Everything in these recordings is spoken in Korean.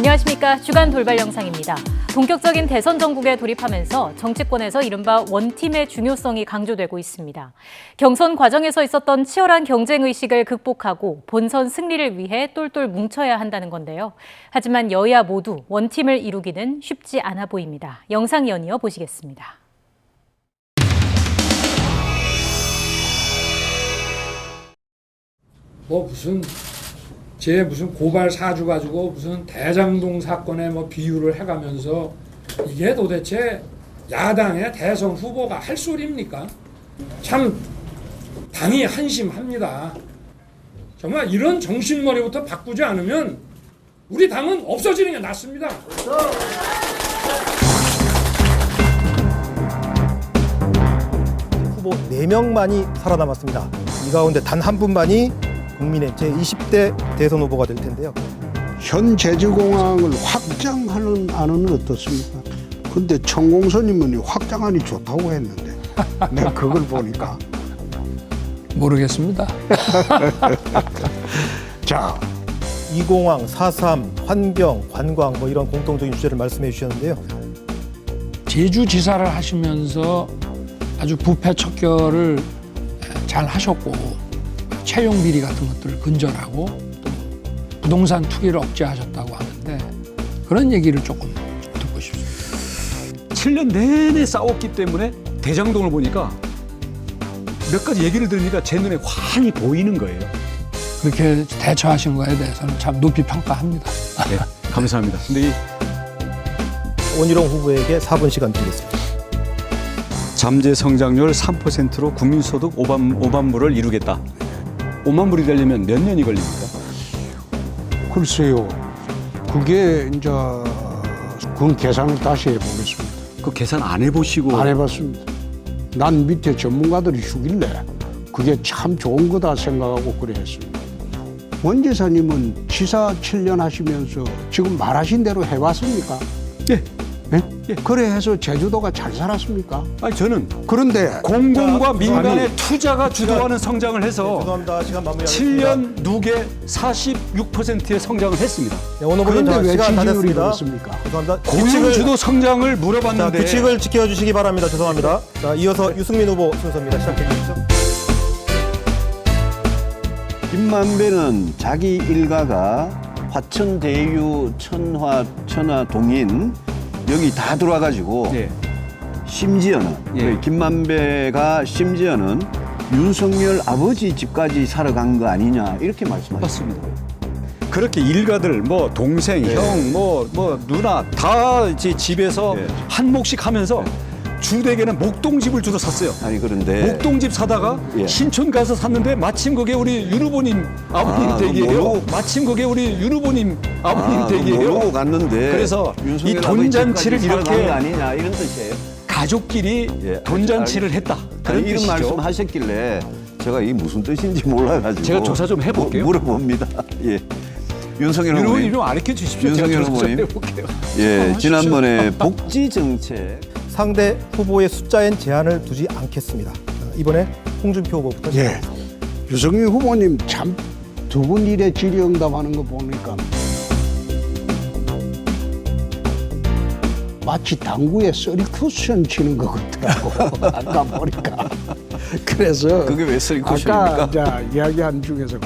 안녕하십니까. 주간 돌발 영상입니다. 본격적인 대선 전국에 돌입하면서 정치권에서 이른바 원팀의 중요성이 강조되고 있습니다. 경선 과정에서 있었던 치열한 경쟁 의식을 극복하고 본선 승리를 위해 똘똘 뭉쳐야 한다는 건데요. 하지만 여야 모두 원팀을 이루기는 쉽지 않아 보입니다. 영상 연이어 보시겠습니다. 무슨 고발 사주 가지고 무슨 대장동 사건에 비유를 해가면서 이게 도대체 야당의 대선 후보가 할 소리입니까? 참 당이 한심합니다. 정말 이런 정신머리부터 바꾸지 않으면 우리 당은 없어지는 게 낫습니다. 후보 4명만이 살아남았습니다. 이 가운데 단 한 분만이 국민의 제20대 대선 후보가 될 텐데요. 현 제주공항을 확장하는 안은 어떻습니까? 근데 천공선님은 확장안이 좋다고 했는데 내가 그걸 보니까 모르겠습니다. 자, 2공항, 4.3, 환경, 관광 이런 공통적인 주제를 말씀해 주셨는데요. 제주지사를 하시면서 아주 부패 척결을 잘 하셨고 채용 비리 같은 것들을 근절하고 또 부동산 투기를 억제하셨다고 하는데 그런 얘기를 조금 듣고 싶습니다. 7년 내내 싸웠기 때문에 대장동을 보니까 몇 가지 얘기를 들으니까 제 눈에 환히 보이는 거예요. 그렇게 대처하신 거에 대해서는 참 높이 평가합니다. 네, 감사합니다. 근데 이 원희룡 후보에게 4분 시간 드리겠습니다. 잠재 성장률 3%로 국민소득 5만 불을 이루겠다. 5만 불이 되려면 몇 년이 걸립니까? 글쎄요. 그게 이제 그건 계산을 다시 해보겠습니다. 그 계산 안 해보시고 안 해봤습니다. 난 밑에 전문가들이 주길래 그게 참 좋은 거다 생각하고 그래 했습니다. 원 지사님은 지사 7년 하시면서 지금 말하신 대로 해왔습니까? 예. 예? 그래 해서 제주도가 잘 살았습니까? 아니 저는 그런데 공공과 민간의 아니, 투자가 주도하는 성장을 해서 죄송합니다. 시간 마무리하겠습니다. 7년 누계 46%의 성장을 했습니다. 네, 원 후보님 그런데 왜 시간 다 지지율이 됐습니다. 그렇습니까? 죄송합니다. 고용주도 성장을 자, 물어봤는데 규칙을 지켜주시기 바랍니다. 죄송합니다. 자, 이어서 유승민 후보 순서입니다. 시작해 주시죠. 김만배는 자기 일가가 화천, 대유, 천화, 천하, 동인 여기 다 들어와가지고 예. 심지어는 예. 김만배가 심지어는 윤석열 아버지 집까지 살아간 거 아니냐 이렇게 말씀하셨습니다. 맞습니다. 그렇게 일가들 동생, 네. 형, 누나 다 이제 집에서 네. 한 몫씩 하면서 주택에는 목동집을 주로 샀어요. 아니 그런데 목동집 사다가 예. 신촌 가서 샀는데 마침 그게 우리 윤 후보님 아버님 댁이에요. 모르고- 마침 그게 우리 윤 후보님 아버님 댁이에요. 모르고 갔는데 그래서 윤석열 이 아버지 돈잔치를 집까지 살아간 이렇게 거 아니냐 이런 뜻이에요. 가족끼리 예, 돈잔치를 했다. 그런 아니, 이런 뜻이죠. 말씀하셨길래 제가 이게 무슨 뜻인지 몰라가지고 제가 조사 좀 해볼게요. 물어봅니다. 예. 윤석열 윤 후보님 후보님. 좀 가르쳐 주십시오. 제가 윤석열 조사 좀 후보님. 해볼게요. 예, 지난번에 복지 정책 상대 후보의 숫자엔 제한을 두지 않겠습니다. 자, 이번에 홍준표 후보부터 예, 유승민 후보님 참 두 분 일에 질의응답하는 거 보니까 마치 당구에 쓰리 쿠션 치는 것 같더라고. 아까 보니까. 그래서 그게 왜 쓰리 쿠션입니까? 아까 자, 이야기한 중에서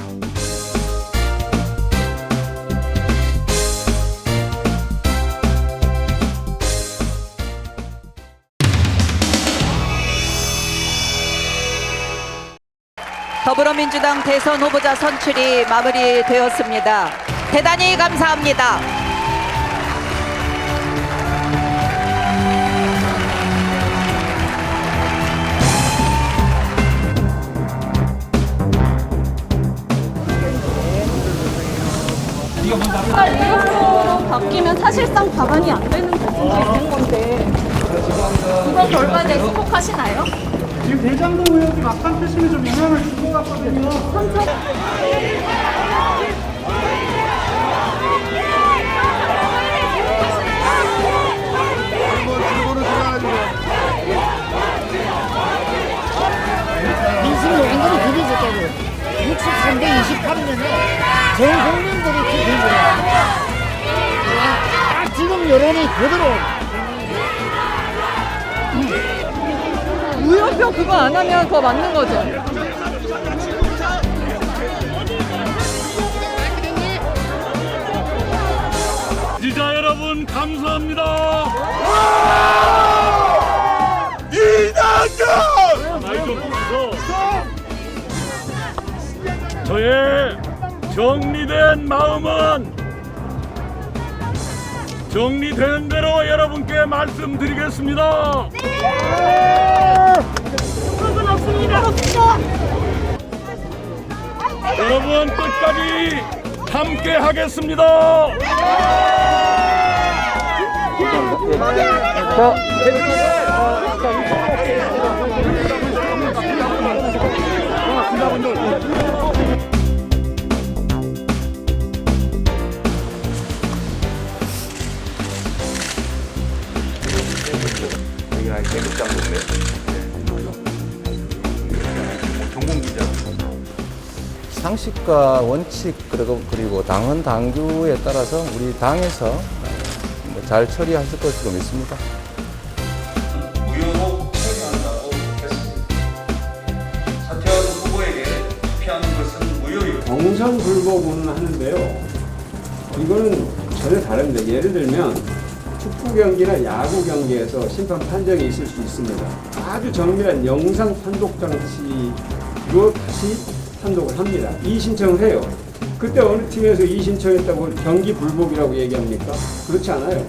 더불어민주당 대선 후보자 선출이 마무리되었습니다. 대단히 감사합니다. 이렇게 바뀌면 사실상 과반이 안 되는 부분도 있는 건데 이번 결과에 승복하시나요? 지금 대장동 의혹이 막판 패싱에 좀 영향을 준 것 같거든요. 민심노동들이 들이졌다고 63대 28이면 전 국민들이 기분이 여론이 그대로 물음표 그거 안 하면 그거 맞는 거죠? 지지자 여러분 감사합니다. 저의 정리된 마음은 정리된 대로 여러분께 말씀드리겠습니다. 여러분 끝까지 함께 하겠습니다. 상식과 원칙 그리고 당헌 당규에 따라서 우리 당에서 잘 처리하실 것으로 믿습니다. 무효로 처리한다고 했습니다. 사퇴한 후보에게 투표하는 것은 무효입니다. 정상불복은 하는데요. 이거는 전혀 다릅니다. 예를 들면 축구 경기나 야구 경기에서 심판 판정이 있을 수 있습니다. 아주 정밀한 영상 판독 장치로 다시 판독을 합니다. 이의신청을 해요. 그때 어느 팀에서 이의신청했다고 경기 불복이라고 얘기합니까? 그렇지 않아요.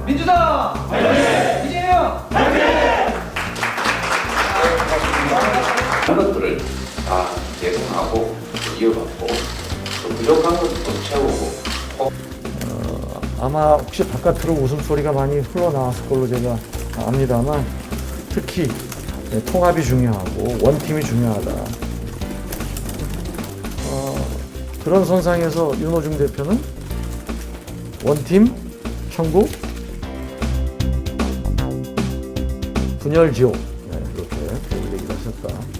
민주당! 화이팅! 이재명! 화이팅! 이런 것들을 다 개선하고 이어받고 또 부족한 것도 또 채우고 아마 혹시 바깥으로 웃음소리가 많이 흘러나왔을 걸로 제가 압니다만 특히 통합이 중요하고 원팀이 중요하다. 그런 선상에서 윤호중 대표는 원팀 청구 분열 지옥 그렇게 얘기를 하셨다.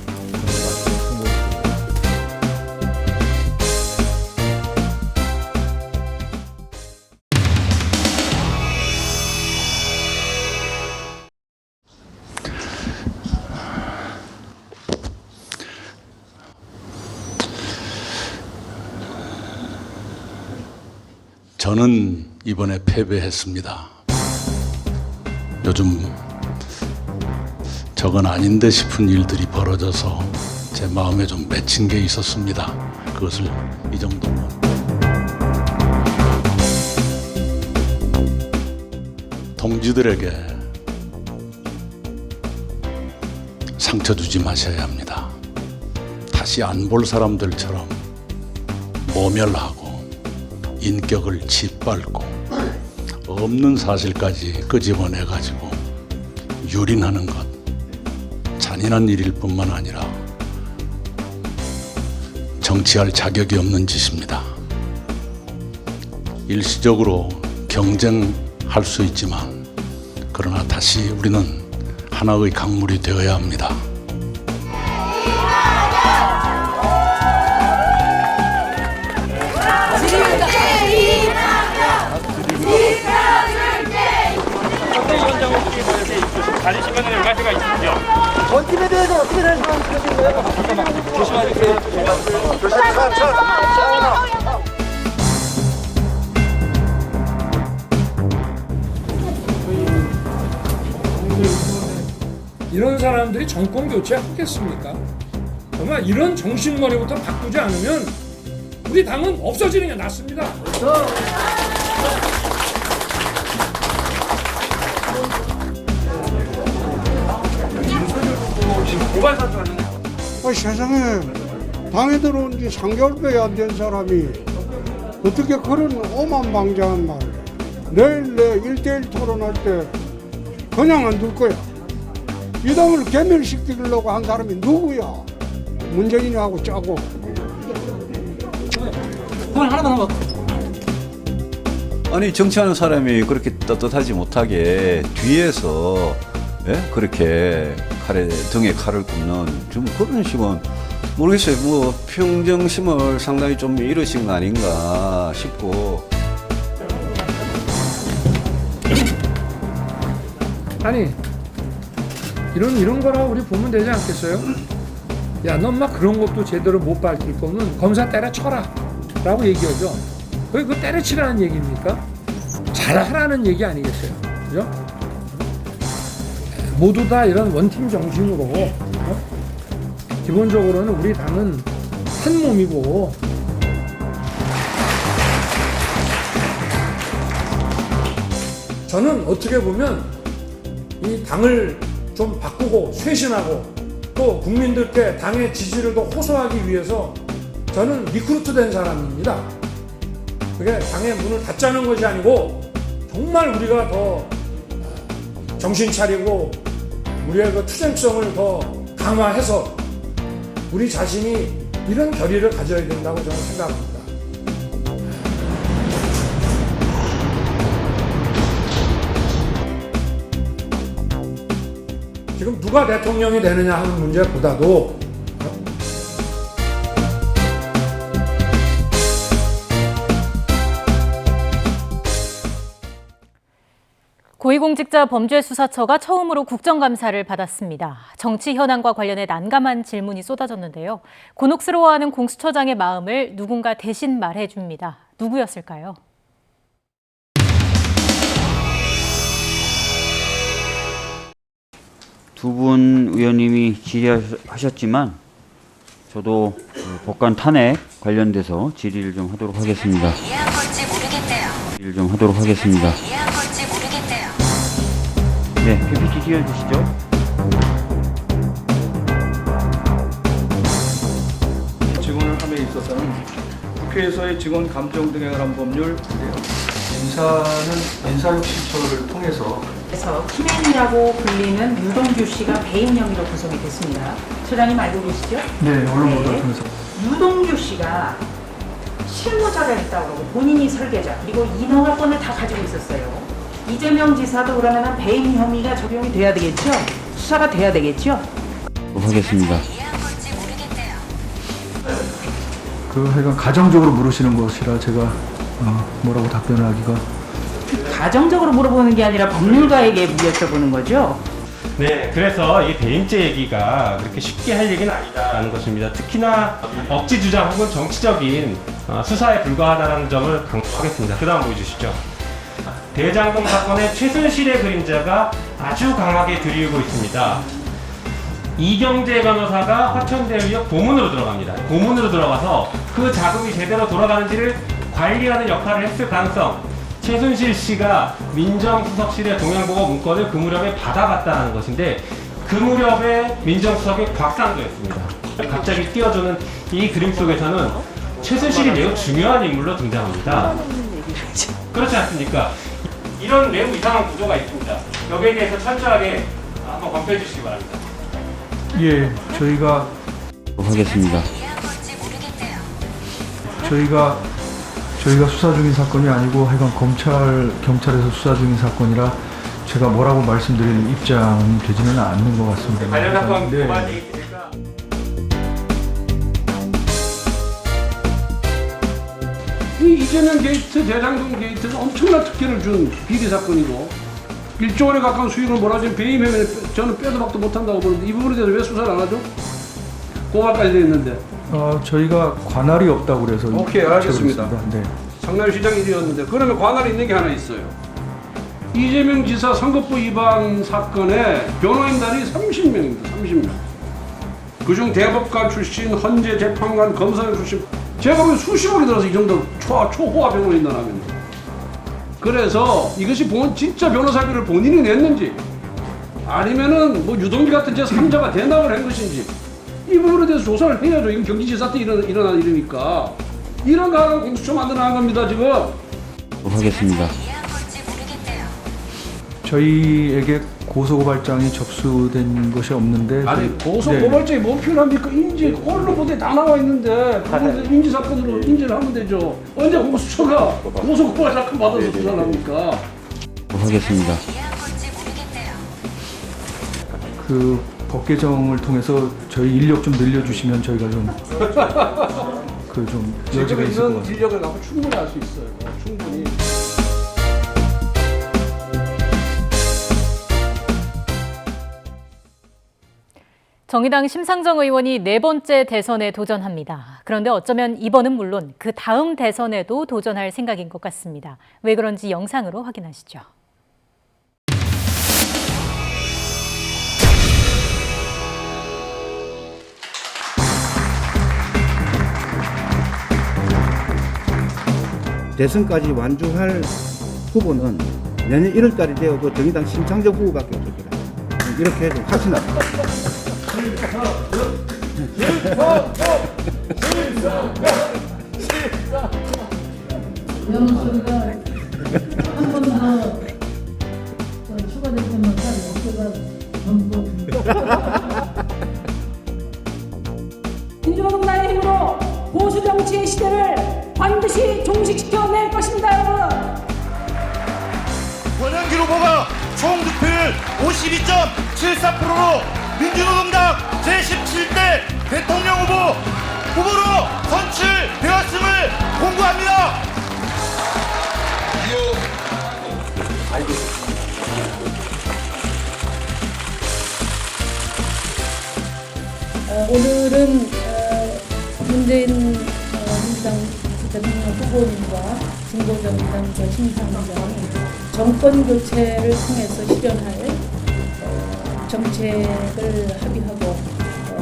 저는 이번에 패배했습니다. 요즘 저건 아닌데 싶은 일들이 벌어져서 제 마음에 좀 맺힌 게 있었습니다. 그것을 이 정도로 동지들에게 상처 주지 마셔야 합니다. 다시 안 볼 사람들처럼 모멸하고 인격을 짓밟고 없는 사실까지 끄집어내가지고 유린하는 것 잔인한 일일 뿐만 아니라 정치할 자격이 없는 짓입니다. 일시적으로 경쟁할 수 있지만 그러나 다시 우리는 하나의 강물이 되어야 합니다. 다른 시간에 연락처가 있으시죠? 원팀에 대해서 어떻게 생각하시는 거예요? 조심하세요. 이런 사람들이 정권 교체하겠습니까? 정말 이런 정신머리부터 바꾸지 않으면 우리 당은 없어지는 게 낫습니다. 세상에 당에 들어온 지 3개월밖에 안 된 사람이 어떻게 그런 오만방자한 말을 내일 내 1대1 토론할 때 그냥 안 둘 거야. 이 당을 괴멸시키려고 한 사람이 누구야? 문재인하고 짜고. 아니 정치하는 사람이 그렇게 떳떳하지 못하게 뒤에서 그렇게 등에 칼을 꼽는 좀 그런 식은 모르겠어요. 뭐 평정심을 상당히 좀 잃으신 거 아닌가 싶고. 아니 이런 거라고 우리 보면 되지 않겠어요? 야, 넌 막 그런 것도 제대로 못 밝힐 거면 검사 때려쳐라 라고 얘기하죠. 그게 때려치라는 얘기입니까? 잘하라는 얘기 아니겠어요? 그죠? 모두 다 이런 원팀 정신으로 기본적으로는 우리 당은 한 몸이고 저는 어떻게 보면 이 당을 좀 바꾸고 쇄신하고 또 국민들께 당의 지지를 더 호소하기 위해서 저는 리크루트된 사람입니다. 그게 당의 문을 닫자는 것이 아니고 정말 우리가 더 정신 차리고 우리의 그 투쟁성을 더 강화해서 우리 자신이 이런 결의를 가져야 된다고 저는 생각합니다. 지금 누가 대통령이 되느냐 하는 문제보다도 고위공직자범죄수사처가 처음으로 국정감사를 받았습니다. 정치 현안과 관련해 난감한 질문이 쏟아졌는데요. 곤혹스러워하는 공수처장의 마음을 누군가 대신 말해줍니다. 누구였을까요? 두 분 의원님이 질의하셨지만 저도 법관 탄핵 관련돼서 질의를 좀 하도록 하겠습니다. 질의를 좀 하도록 하겠습니다. 네, PPT 띄워주시죠. 직원을 함에 있어서는 국회에서의 직원 감정 등에 관한 법률인데요. 인사혁신처를 통해서 그래서 키맨이라고 불리는 유동규 씨가 배임 혐의로 구속이 됐습니다. 처장님 알고 계시죠? 네, 언론 보도를 통해서 유동규 씨가 실무자가 있다고 그러고 본인이 설계자 그리고 인허가권을 다 가지고 있었어요. 이재명 지사도 그러면 배임 혐의가 적용이 돼야 되겠죠? 수사가 돼야 되겠죠? 하겠습니다. 하여간 가정적으로 물으시는 것이라 제가 뭐라고 답변을 하기가. 가정적으로 물어보는 게 아니라 법률가에게 여쭤보는 거죠? 네, 그래서 이 배임죄 얘기가 그렇게 쉽게 할 얘기는 아니다라는 것입니다. 특히나 억지 주장 혹은 정치적인 수사에 불과하다는 점을 강조하겠습니다. 그 다음 보여주시죠. 대장동 사건의 최순실의 그림자가 아주 강하게 드리우고 있습니다. 이경재 변호사가 화천대유역 고문으로 들어갑니다. 고문으로 들어가서 그 자금이 제대로 돌아가는지를 관리하는 역할을 했을 가능성, 최순실 씨가 민정수석실의 동양보고 문건을 그 무렵에 받아갔다는 것인데 그 무렵에 민정수석이 곽상도였습니다. 갑자기 띄워주는 이 그림 속에서는 최순실이 매우 중요한 인물로 등장합니다. 그렇지 않습니까? 이런 매우 이상한 구조가 있습니다. 여기에 대해서 철저하게 한번 검토해 주시기 바랍니다. 예, 저희가 하겠습니다. 저희가 수사 중인 사건이 아니고 하여간 경찰에서 수사 중인 사건이라 제가 뭐라고 말씀드릴 입장이 되지는 않는 것 같습니다. 관련 사건 네. 고발 얘기니까. 이 이재명 게이트, 대장동 게이트는 엄청난 특혜를 준 비리 사건이고 1조 원에 가까운 수익을 몰아준 배임 혐의는 저는 빼도 박도 못한다고 보는데 이 부분에 대해서 왜 수사를 안 하죠? 고발까지 돼 있는데. 저희가 관할이 없다고 그래서. 오케이, 알겠습니다. 네. 성남시장 일이었는데 그러면 관할이 있는 게 하나 있어요. 이재명 지사 선거법 위반 사건에 변호인단이 30명입니다. 30명. 그중 대법관 출신, 헌재 재판관, 검사장 출신 제가 보면 수십억이 들어서 이 정도 초호화 변호인단 하면. 그래서 이것이 진짜 변호사비를 본인이 냈는지 아니면은 뭐 유동규 같은 제3자가 대납을 한 것인지 이 부분에 대해서 조사를 해야죠. 이건 경기지사 때 일어난 일이니까. 이런 거 하고 공수처 만들어낸 겁니다, 지금. 하겠습니다. 저희에게 고소고발장이 접수된 것이 없는데. 아니, 고소고발장이 뭐 필요합니까? 언론 보도에 다 나와 있는데 그건 인지사건으로 인지를 하면 되죠. 언제 공수처가 고소고발 사건 받아서 수사를 합니까? 하겠습니다. 그 법 개정을 통해서 저희 인력 좀 늘려주시면 저희가 좀 여지가 지금 있을 것 있는 같아요. 진력을 갖고 충분히 할 수 있어요. 충분히. 정의당 심상정 의원이 4번째 대선에 도전합니다. 그런데 어쩌면 이번은 물론 그 다음 대선에도 도전할 생각인 것 같습니다. 왜 그런지 영상으로 확인하시죠. 대선까지 완주할 후보는 내년 1월달이 되어도 정의당 심상정 후보밖에 없을 거다. 이렇게 좀 확신합니다. 영수가 한 번 더 추가될 때마다 어깨가 전부 민주노동당의 힘으로 보수 정치의 시대를 반드시 종식시켜낼 것입니다, 여러분. 권영길 후보가 총 득표율 52.74%로 민주노동당 제17대 대통령 후보로 선출되었음을 공고합니다. 오늘은 문재인 민주당 대통령 후보님과 진보정의당 심상정 정권 교체를 통해서 실현할 정책을 합의하고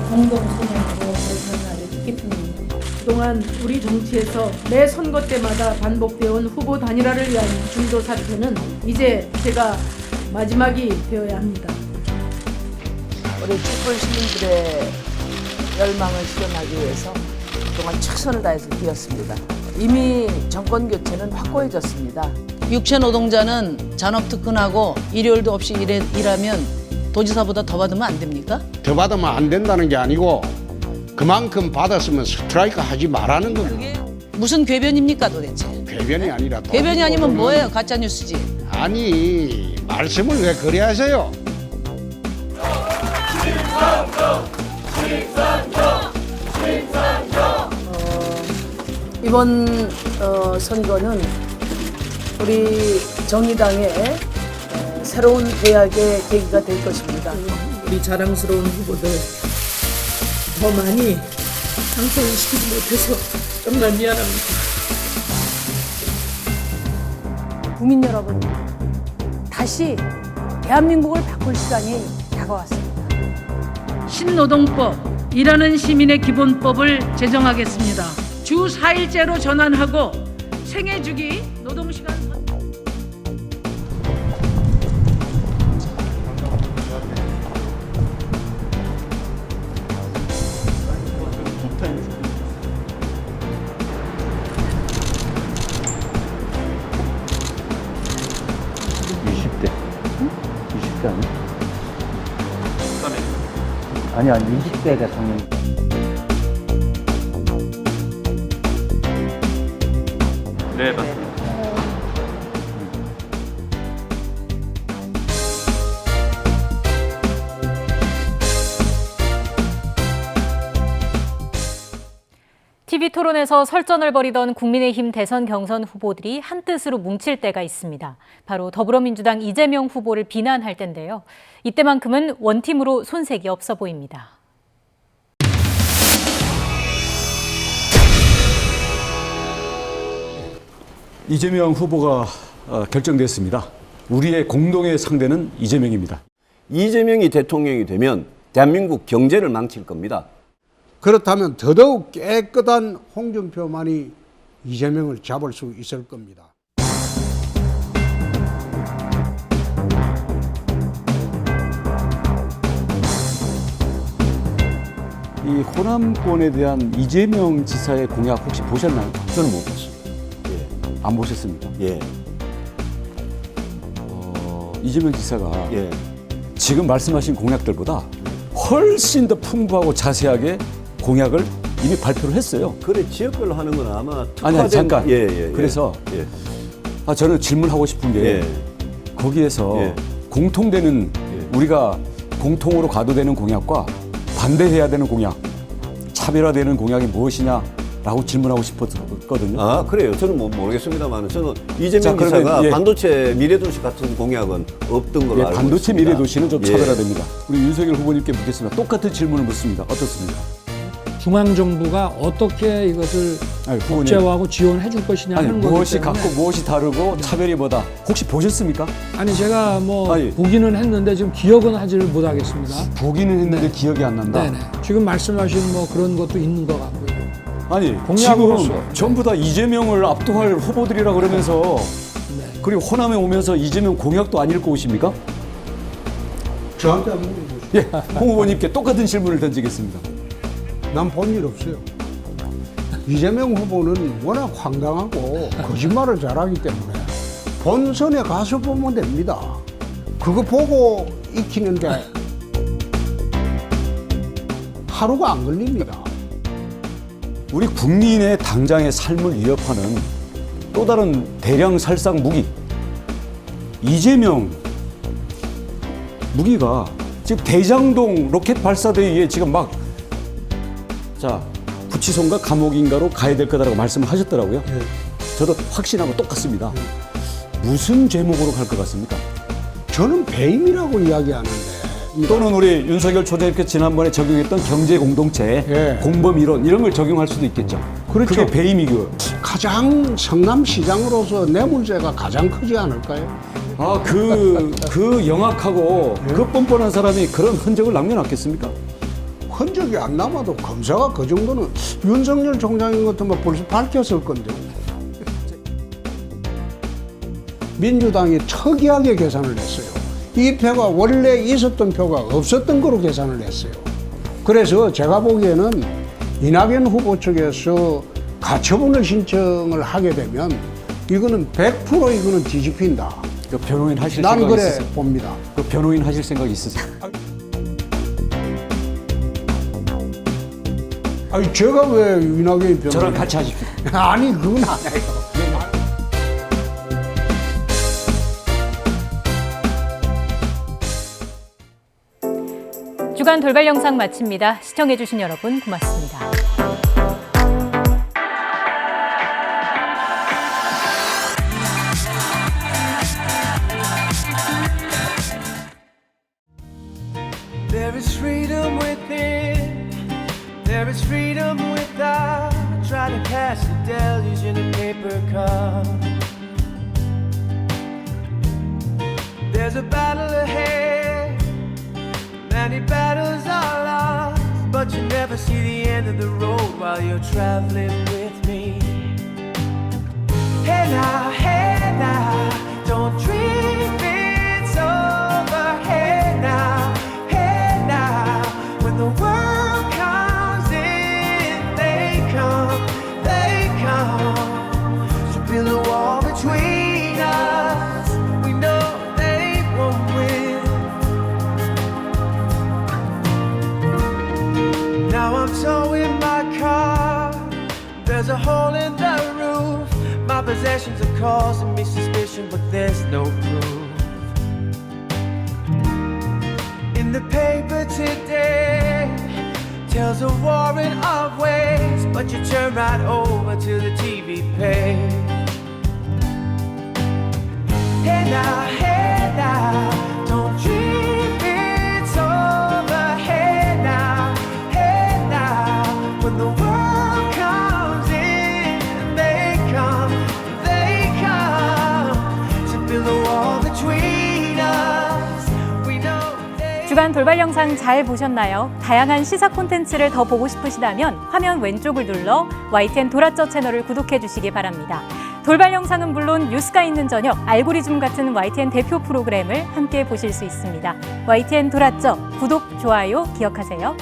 공동 선언으로 결산을 기쁩니다. 그동안 우리 정치에서 매 선거 때마다 반복되어온 후보 단일화를 위한 중도 사태는 이제 제가 마지막이 되어야 합니다. 우리 촛불 시민들의 열망을 실현하기 위해서 그동안 최선을 다해서 뛰었습니다. 이미 정권 교체는 확고해졌습니다. 육체 노동자는 잔업특근하고 일요일도 없이 일하면 도지사보다 더 받으면 안 됩니까? 더 받으면 안 된다는 게 아니고 그만큼 받았으면 스트라이크 하지 말라는 겁니다. 무슨 궤변입니까 도대체? 궤변이 아니라 궤변이 아니면 뭐예요? 가짜뉴스지. 아니 말씀을 왜 그래 하세요? 이번 선거는 우리 정의당의 새로운 대약의 계기가 될 것입니다. 우리 자랑스러운 후보들 더 많이 당선을 시키지 못해서 정말 미안합니다. 국민 여러분, 다시 대한민국을 바꿀 시간이 다가왔습니다. 신노동법, 일하는 시민의 기본법을 제정하겠습니다. 주 4일제로 전환하고 생애주기 노동시간 20대 아니야? 아니 20대 대통령. 네, 맞습니다. TV토론에서 설전을 벌이던 국민의힘 대선 경선 후보들이 한뜻으로 뭉칠 때가 있습니다. 바로 더불어민주당 이재명 후보를 비난할 때인데요. 이때만큼은 원팀으로 손색이 없어 보입니다. 이재명 후보가 결정됐습니다. 우리의 공동의 상대는 이재명입니다. 이재명이 대통령이 되면 대한민국 경제를 망칠 겁니다. 그렇다면 더더욱 깨끗한 홍준표만이 이재명을 잡을 수 있을 겁니다. 이 호남권에 대한 이재명 지사의 공약 혹시 보셨나요? 저는 못 봤어요. 안 보셨습니까? 예. 이재명 지사가 지금 말씀하신 공약들보다 훨씬 더 풍부하고 자세하게 공약을 이미 발표를 했어요. 그래 지역별로 하는 건 아마 아니 잠깐. 예. 그래서 저는 질문하고 싶은 게 거기에서 공통되는 우리가 공통으로 가도 되는 공약과 반대해야 되는 공약, 차별화되는 공약이 무엇이냐라고 질문하고 싶었거든요. 아, 그래요. 저는 모르겠습니다만 저는 이재명 지사가 반도체 미래도시 같은 공약은 없던 걸로 알고 반도체 있습니다. 미래도시는 좀 차별화됩니다. 우리 윤석열 후보님께 묻겠습니다. 똑같은 질문을 묻습니다. 어떻습니까? 중앙정부가 어떻게 이것을 국제화하고 지원해 줄 것이냐 하는 거기 무엇이 때문에. 같고 무엇이 다르고 차별이 뭐다. 혹시 보셨습니까? 아니 제가 보기는 했는데 지금 기억은 하지를 못하겠습니다. 보기는 했는데 기억이 안 난다. 네네. 지금 말씀하신 그런 것도 있는 것 같고요. 아니 공약으로서. 지금 전부 다 이재명을 압도할 후보들이라 그러면서 그리고 호남에 오면서 이재명 공약도 안 읽고 오십니까? 저한테 한번 물어보시죠. 예, 홍 후보님께 똑같은 질문을 던지겠습니다. 난 본 일 없어요. 이재명 후보는 워낙 황당하고 거짓말을 잘하기 때문에 본선에 가서 보면 됩니다. 그거 보고 익히는데 하루가 안 걸립니다. 우리 국민의 당장의 삶을 위협하는 또 다른 대량 살상 무기, 이재명 무기가 지금 대장동 로켓 발사대에 지금 구치소인가 감옥인가로 가야 될 거다라고 말씀을 하셨더라고요. 저도 확신하고 똑같습니다. 무슨 제목으로 갈 것 같습니까? 저는 배임이라고 이야기하는데. 또는 우리 윤석열 총장님께서 지난번에 적용했던 경제 공동체, 공범 이론 이런 걸 적용할 수도 있겠죠. 그렇죠. 그게 배임이고요. 가장 성남시장으로서 뇌물죄가 가장 크지 않을까요? 아, 그 영악하고 그 뻔뻔한 사람이 그런 흔적을 남겨놨겠습니까? 흔적이 안 남아도 검사가 그 정도는 윤석열 총장인 것 같으면 벌써 밝혔을 건데. 민주당이 특이하게 계산을 했어요. 이 표가 원래 있었던 표가 없었던 거로 계산을 했어요. 그래서 제가 보기에는 이낙연 후보 측에서 가처분을 신청을 하게 되면 이거는 100% 이거는 뒤집힌다. 그 변호인 하실 난 생각이 그래 있으세요? 봅니다. 그 변호인 하실 생각이 있으세요? 아니 제가 왜 이낙연 변호인? 저랑 같이 하십시오. 아니 그건 아니에요. 주간 돌발 영상 마칩니다. 시청해주신 여러분 고맙습니다. There is freedom within, there is freedom without. Try to pass the deluge in a paper cup. There's a battle ahead, many battles are lost, but you never see the end of the road while you're traveling with me. Hey now, don't dream it's over. Hey now, when the world comes in, they come. So build a wall between us, we know they won't win. Now I'm towing my car, there's a hole in the roof. My possessions are causing me suspicion, but there's no proof. In the paper today tells a warrant of ways, but you turn right over to the TV page. Hey now, don't dream it's over. Hey now, when the world comes in, they come to build a wall between us. We know they. 주간 돌발 영상 잘 보셨나요? 다양한 시사 콘텐츠를 더 보고 싶으시다면 화면 왼쪽을 눌러 YTN 도라쩌 채널을 구독해 주시기 바랍니다. 돌발 영상은 물론 뉴스가 있는 저녁, 알고리즘 같은 YTN 대표 프로그램을 함께 보실 수 있습니다. YTN 도라쩌 구독, 좋아요 기억하세요.